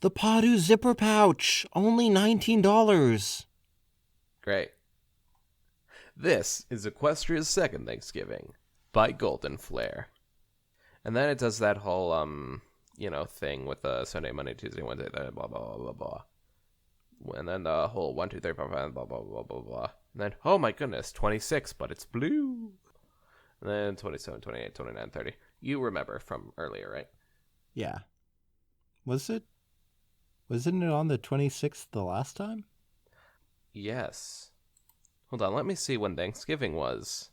The Padu zipper pouch! Only $19! Great. This is Equestria's second Thanksgiving by Golden Flare. And then it does that whole, thing with Sunday, Monday, Tuesday, Wednesday, blah, blah, blah, blah, blah. And then the whole 1, 2, 3, 4, 5, blah, blah, blah, blah, blah. And then, oh my goodness, 26, but it's blue. And then 27, 28, 29, 30. You remember from earlier, right? Yeah. Wasn't it on the 26th the last time? Yes. Hold on, let me see when Thanksgiving was.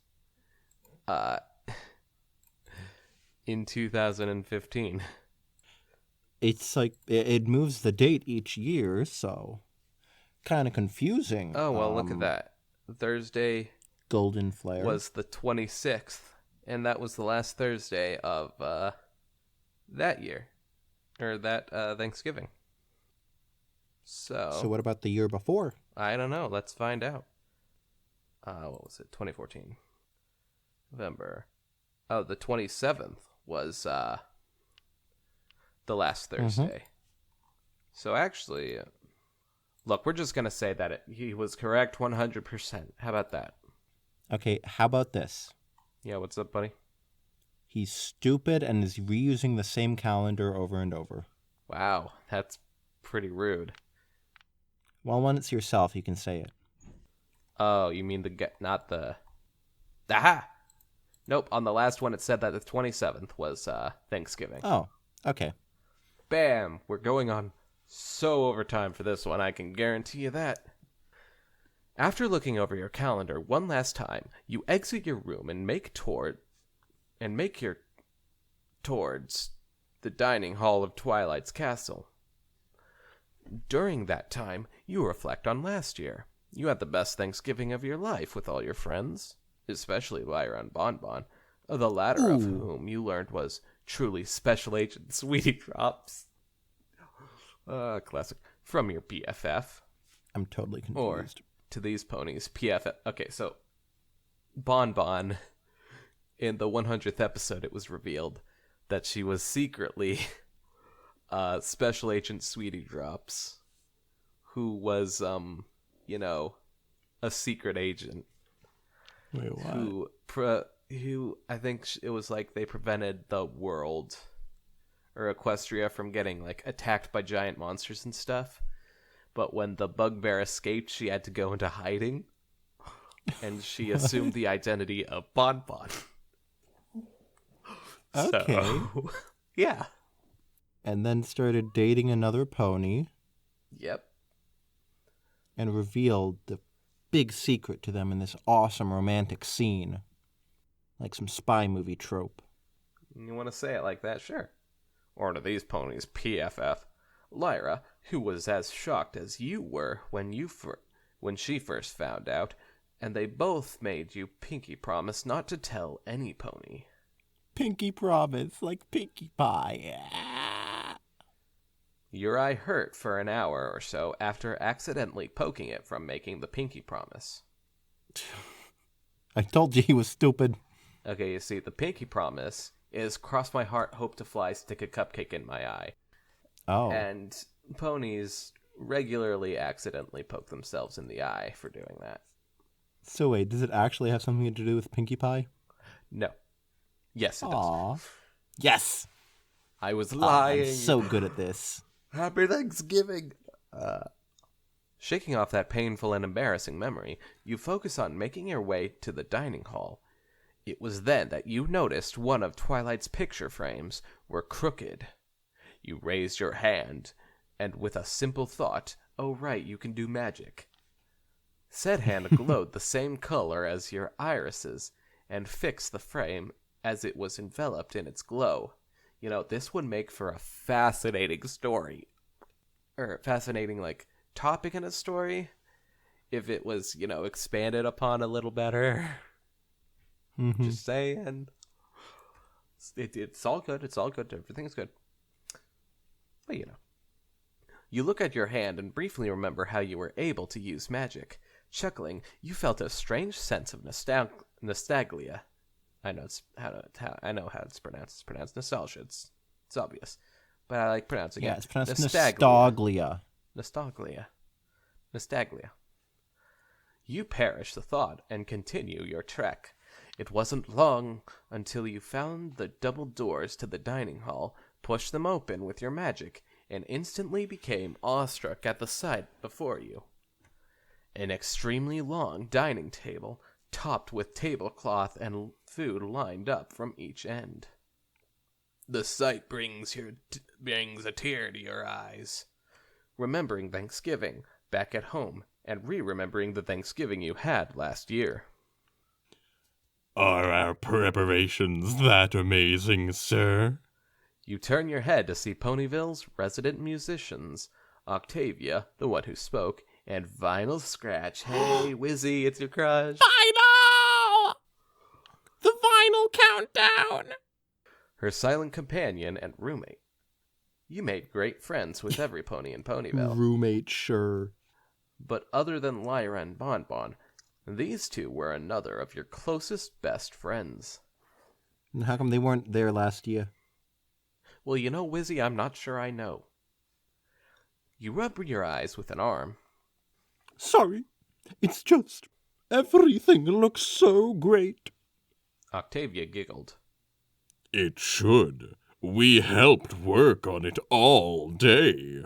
In 2015. It's like, it moves the date each year, so kind of confusing. Oh, well, look at that. Thursday Golden Flare was the 26th, and that was the last Thursday of that year, or that Thanksgiving. So what about the year before? I don't know. Let's find out. What was it? 2014. November. Oh, the 27th was the last Thursday. So actually, look, we're just going to say that he was correct 100%. How about that? Okay, how about this? Yeah, what's up, buddy? He's stupid and is reusing the same calendar over and over. Wow, that's pretty rude. Well, when it's yourself, you can say it. Oh, you mean not the... Aha! Nope, on the last one it said that the 27th was Thanksgiving. Oh, okay. Bam! We're going on so overtime for this one, I can guarantee you that. After looking over your calendar one last time, you exit your room and make towards the dining hall of Twilight's castle. During that time, you reflect on last year. You had the best Thanksgiving of your life with all your friends, especially Lyra and Bonbon, the latter of Ooh. whom you learned was truly Special Agent Sweetie Drops. Classic. From your BFF. I'm totally Or, confused. to these ponies, PFF. Okay, so, Bonbon, in the 100th episode, it was revealed that she was secretly Special Agent Sweetie Drops, who was, a secret agent Wait, what? who I think it was like they prevented the world or Equestria from getting like attacked by giant monsters and stuff. But when the bugbear escaped, she had to go into hiding, and she assumed the identity of Bonbon. Okay. So, yeah. And then started dating another pony Yep. and revealed the big secret to them in this awesome romantic scene. Like some spy movie trope. You want to say it like that? Sure. Or to these ponies, PFF. Lyra, who was as shocked as you were when she first found out, and they both made you pinky promise not to tell any pony. Pinky promise, like Pinkie Pie. Your eye hurt for an hour or so after accidentally poking it from making the pinky promise. I told you he was stupid. Okay, you see, the pinky promise is cross my heart, hope to fly, stick a cupcake in my eye. Oh. And ponies regularly accidentally poke themselves in the eye for doing that. So wait, does it actually have something to do with Pinkie Pie? No. Yes, it does. Aw. Yes! I was Aw, lying. I'm so good at this. Happy Thanksgiving. Shaking off that painful and embarrassing memory, you focus on making your way to the dining hall. It was then that you noticed one of Twilight's picture frames were crooked. You raised your hand, and with a simple thought, oh right, you can do magic. Said hand glowed the same color as your irises, and fixed the frame as it was enveloped in its glow. You know, this would make for a fascinating story. Or fascinating, like, topic in a story. If it was, expanded upon a little better. Mm-hmm. Just saying. It's all good. It's all good. Everything's good. But, You look at your hand and briefly remember how you were able to use magic. Chuckling, you felt a strange sense of nostalgia. I know how it's pronounced. It's pronounced nostalgia. It's obvious, but I like pronouncing it. Yeah, it's pronounced nostalgia. Nostalgia. You perish the thought and continue your trek. It wasn't long until you found the double doors to the dining hall, pushed them open with your magic, and instantly became awestruck at the sight before you. An extremely long dining table, topped with tablecloth and food lined up from each end. The sight brings a tear to your eyes. Remembering Thanksgiving back at home, and remembering the Thanksgiving you had last year. Are our preparations that amazing, sir? You turn your head to see Ponyville's resident musicians, Octavia, the one who spoke, and Vinyl Scratch. Hey, Wizzy, it's your crush. Vinyl! The Vinyl Countdown! Her silent companion and roommate. You made great friends with every pony in Ponyville. Roommate, sure. But other than Lyra and Bonbon, these two were another of your closest best friends. And how come they weren't there last year? Well, Wizzy, I'm not sure I know. You rub your eyes with an arm. Sorry, it's just everything looks so great. Octavia giggled. It should. We helped work on it all day.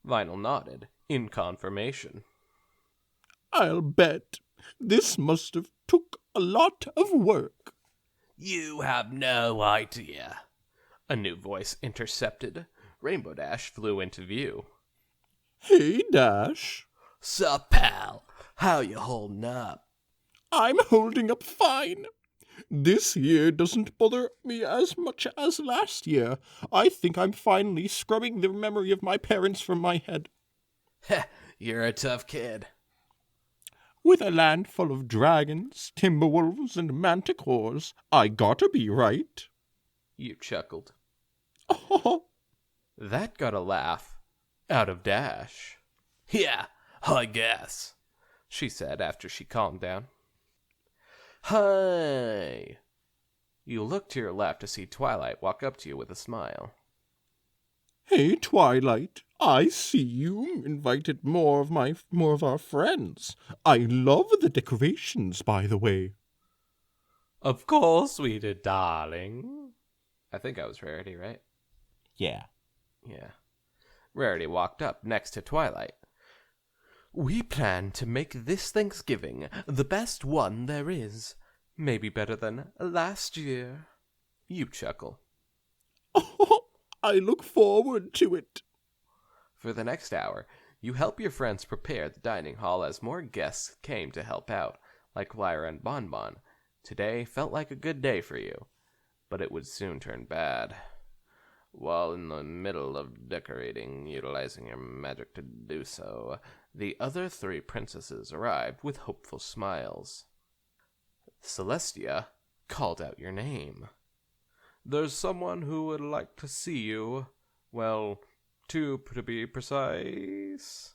Vinyl nodded, in confirmation. I'll bet. This must have took a lot of work. You have no idea. A new voice intercepted. Rainbow Dash flew into view. Hey, Dash. Sup, pal? How you holding up? I'm holding up fine. This year doesn't bother me as much as last year. I think I'm finally scrubbing the memory of my parents from my head. You're a tough kid. With a land full of dragons, timberwolves, and manticores, I gotta be right. You chuckled. Oh, That got a laugh out of Dash. Yeah, I guess, she said after she calmed down. Hi. You look to your left to see Twilight walk up to you with a smile. hey, Twilight. I see you invited more of our friends. I love the decorations, by the way. Of course we did, darling. I think I was Rarity, right? Yeah. Yeah. Rarity walked up next to Twilight. We plan to make this Thanksgiving the best one there is. Maybe better than last year. You chuckle. Oh, I look forward to it. For the next hour, you help your friends prepare the dining hall as more guests came to help out, like Lyra and Bonbon. Today felt like a good day for you, but it would soon turn bad. While in the middle of decorating, utilizing your magic to do so, the other three princesses arrived with hopeful smiles. Celestia called out your name. There's someone who would like to see you. Well, two to be precise.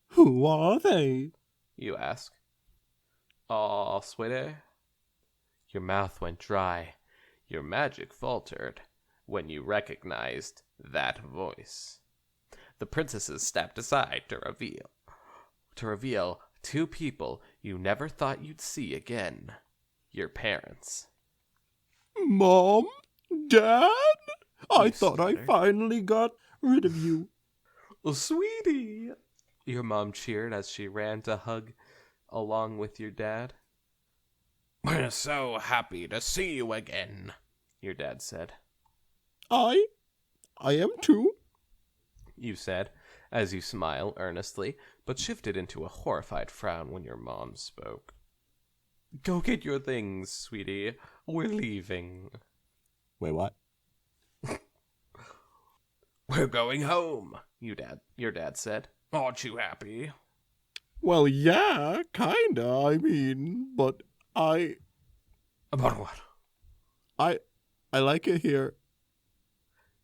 Who are they? You ask. Aw, sweetie. Your mouth went dry. Your magic faltered when you recognized that voice. The princesses stepped aside to reveal two people you never thought you'd see again. Your parents. Mom? Dad? I You thought I stutter. finally got rid of you. Sweetie! Your mom cheered as she ran to hug along with your dad. We're so happy to see you again, your dad said. I am too. You said, as you smiled earnestly, but shifted into a horrified frown when your mom spoke. Go get your things, sweetie. We're leaving. Wait, what? We're going home, your dad said. Aren't you happy? Well, yeah, kinda, I mean, but About what? I like it here.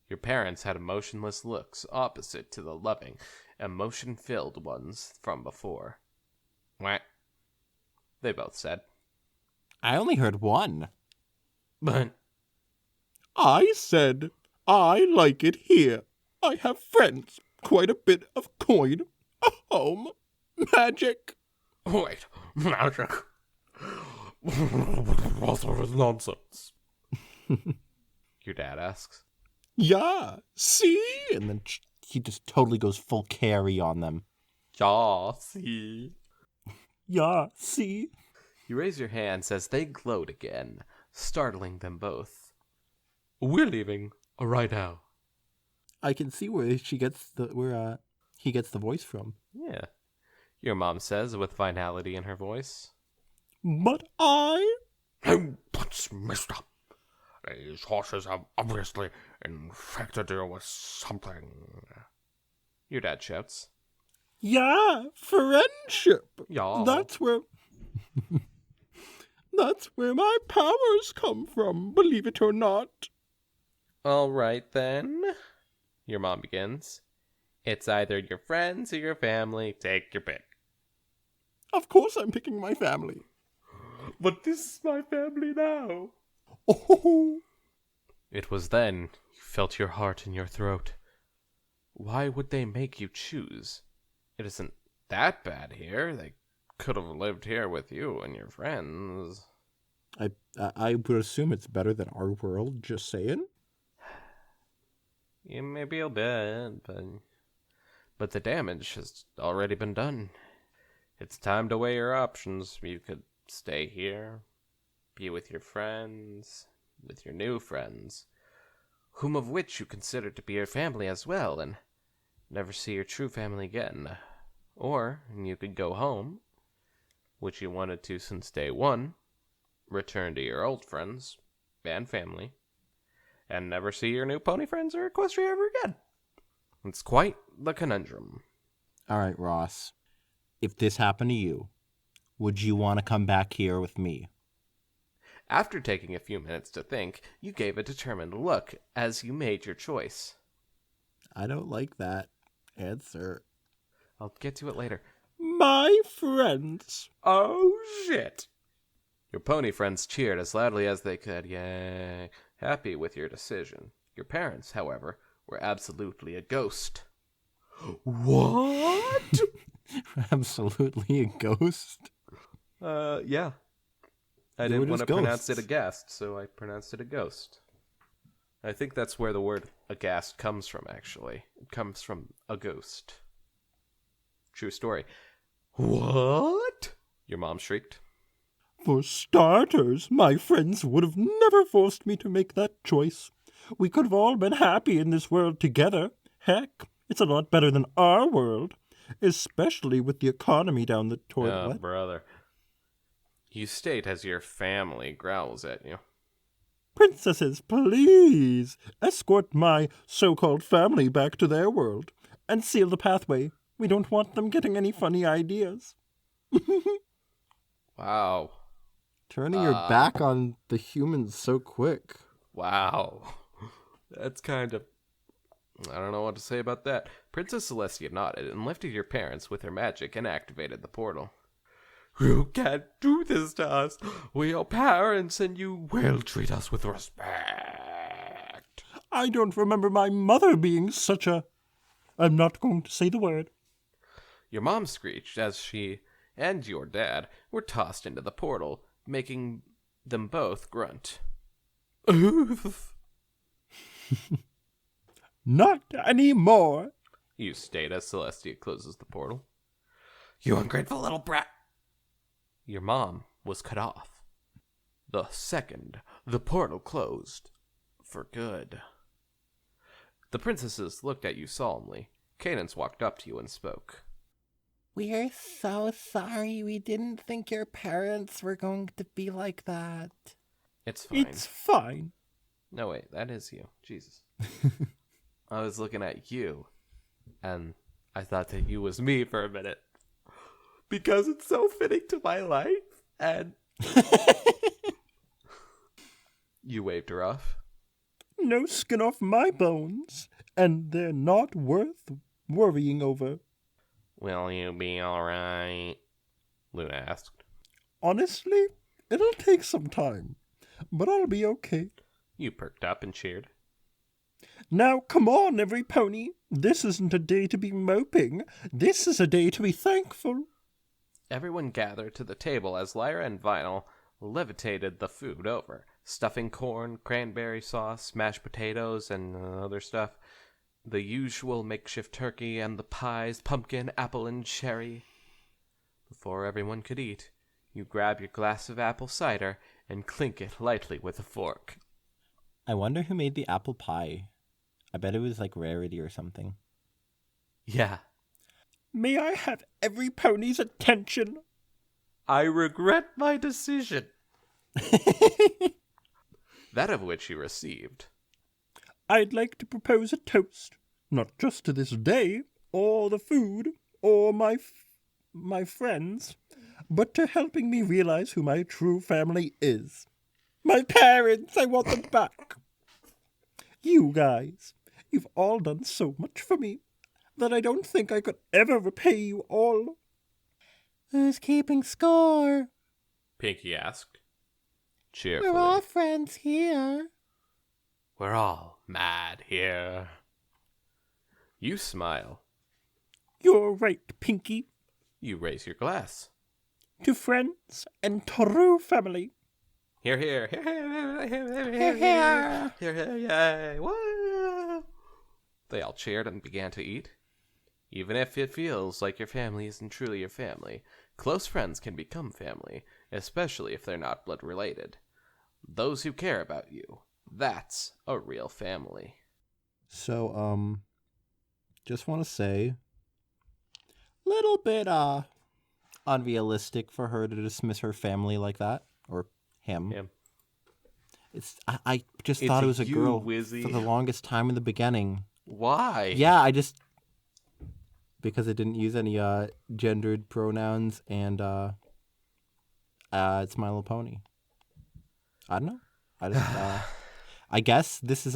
Your parents had emotionless looks opposite to the loving, emotion-filled ones from before. What? They both said. I only heard one. But I said, I like it here. I have friends, quite a bit of coin, a home, magic. wait, magic. What sort of nonsense? Your dad asks. Yeah, see? And then he just totally goes full carry on them. Yeah, see. Yeah, see? You raise your hands as they glowed again, startling them both. We're leaving right now. I can see where he gets the voice from. Yeah, your mom says with finality in her voice. But I... Hey, what's messed up? These horses have obviously infected you with something. Your dad shouts. Yeah, friendship. Y'all. That's where... That's where my powers come from, believe it or not. All right, then. Your mom begins. It's either your friends or your family. Take your pick. Of course I'm picking my family. But this is my family now. Oh, It was then you felt your heart in your throat. Why would they make you choose? It isn't that bad here. They could have lived here with you and your friends. I would assume it's better than our world, just saying. Yeah, maybe a bit, but the damage has already been done. It's time to weigh your options. You could stay here, be with your friends, with your new friends, whom of which you consider to be your family as well, and never see your true family again. Or you could go home, which you wanted to since day one, return to your old friends and family, and never see your new pony friends or Equestria ever again. It's quite the conundrum. All right, Ross. If this happened to you, would you want to come back here with me? After taking a few minutes to think, you gave a determined look as you made your choice. I don't like that answer. I'll get to it later. My friends. Oh, shit! Your pony friends cheered as loudly as they could, yay, happy with your decision. Your parents, however, were absolutely a ghost. What? Absolutely a ghost. Yeah. I They were didn't want to just pronounce it ghosts. aghast, so I pronounced it a ghost. I think that's where the word aghast comes from, actually. It comes from a ghost. True story. What? Your mom shrieked. For starters, my friends would have never forced me to make that choice. We could have all been happy in this world together. Heck, it's a lot better than our world, especially with the economy down the toilet. Oh, What? brother. You state as your family growls at you. Princesses, please escort my so-called family back to their world and seal the pathway. We don't want them getting any funny ideas. Wow. Turning your back on the humans so quick. Wow. That's kind of... I don't know what to say about that. Princess Celestia nodded and lifted your parents with her magic and activated the portal. You can't do this to us. We are parents and you will treat us with respect. I don't remember my mother being such a... I'm not going to say the word. Your mom screeched as she and your dad were tossed into the portal, making them both grunt. Not anymore. You state as Celestia closes the portal. You ungrateful little brat. Your mom was cut off. The second the portal closed for good. The princesses looked at you solemnly. Cadence walked up to you and spoke. We're so sorry. We didn't think your parents were going to be like that. It's fine. It's fine. No, wait, that is you. Jesus. I was looking at you, and I thought that you was me for a minute. Because it's so fitting to my life, and... You waved her off. No skin off my bones, and they're not worth worrying over. Will you be alright? Luna asked. Honestly, it'll take some time, but I'll be okay. You perked up and cheered. Now, come on, every pony. This isn't a day to be moping. This is a day to be thankful. Everyone gathered to the table as Lyra and Vinyl levitated the food over, stuffing corn, cranberry sauce, mashed potatoes, and other stuff. The usual makeshift turkey and the pies, pumpkin, apple, and cherry. Before everyone could eat, you grab your glass of apple cider and clink it lightly with a fork. I wonder who made the apple pie. I bet it was like Rarity or something. Yeah, May I have every pony's attention? I regret my decision. That of which you received. I'd like to propose a toast, not just to this day, or the food, or my friends, but to helping me realize who my true family is. My parents, I want them back. You guys, you've all done so much for me that I don't think I could ever repay you all. Who's keeping score? Pinky asked. Cheerfully. We're all friends here. We're all mad here. You smile. You're right, Pinky. You raise your glass. To friends and true family. Here, here, here, here, here, Here, here. here, here, yay! Woo! They all cheered and began to eat. Even if it feels like your family isn't truly your family, close friends can become family, especially if they're not blood related. Those who care about you, that's a real family. So, just want to say, little bit, unrealistic for her to dismiss her family like that, or him. Him. I just It's thought it was a you, girl Wizzy. for the longest time in the beginning. Why? Yeah, because it didn't use any gendered pronouns, and it's My Little Pony. I don't know. I just I guess this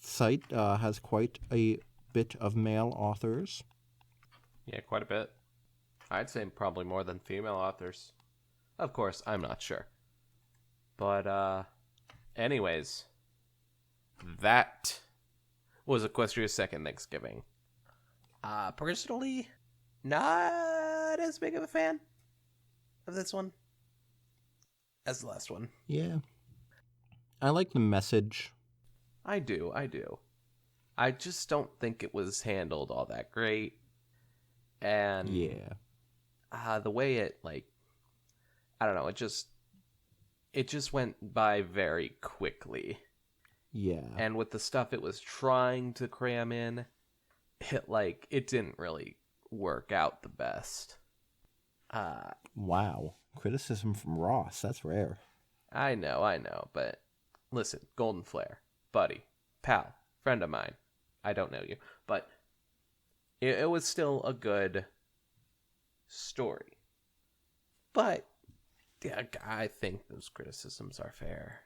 site has quite a bit of male authors. Yeah, quite a bit. I'd say probably more than female authors. Of course, I'm not sure. But, anyways, that was Equestria's second Thanksgiving. Personally, not as big of a fan of this one as the last one. Yeah. I like the message. I do. I just don't think it was handled all that great. And Yeah. the way it, like, I don't know, it just went by very quickly. Yeah. And with the stuff it was trying to cram in, it didn't really work out the best. Wow. Criticism from Ross. That's rare. I know, but listen, Golden Flare, buddy, pal, friend of mine. I don't know you, but it was still a good story. But yeah, I think those criticisms are fair.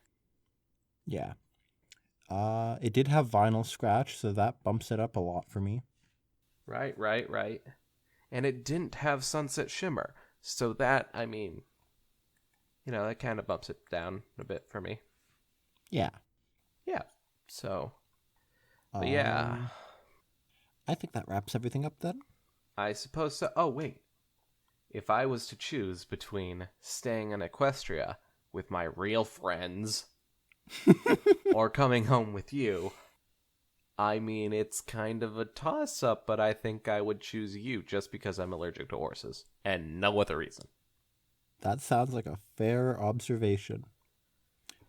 Yeah. It did have vinyl scratch, so that bumps it up a lot for me. Right. And it didn't have Sunset Shimmer, so that, I mean, that kind of bumps it down a bit for me. Yeah. Yeah, so, but yeah. I think that wraps everything up then. I suppose so. Oh, wait. If I was to choose between staying in Equestria with my real friends or coming home with you, I mean, it's kind of a toss-up, but I think I would choose you just because I'm allergic to horses, and no other reason. That sounds like a fair observation.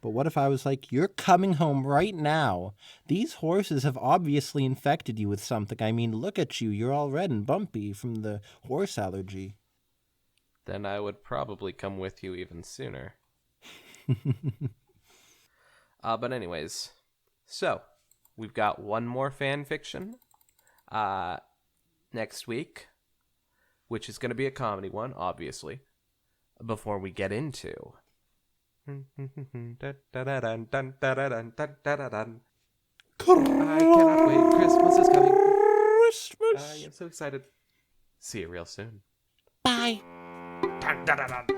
But what if I was like, you're coming home right now. These horses have obviously infected you with something. I mean, look at you. You're all red and bumpy from the horse allergy. Then I would probably come with you even sooner. But anyways, so we've got one more fan fiction next week, which is going to be a comedy one, obviously, before we get into... I cannot wait. Christmas is coming. Christmas. I am so excited. See you real soon. Bye. Dun, dun, dun, dun.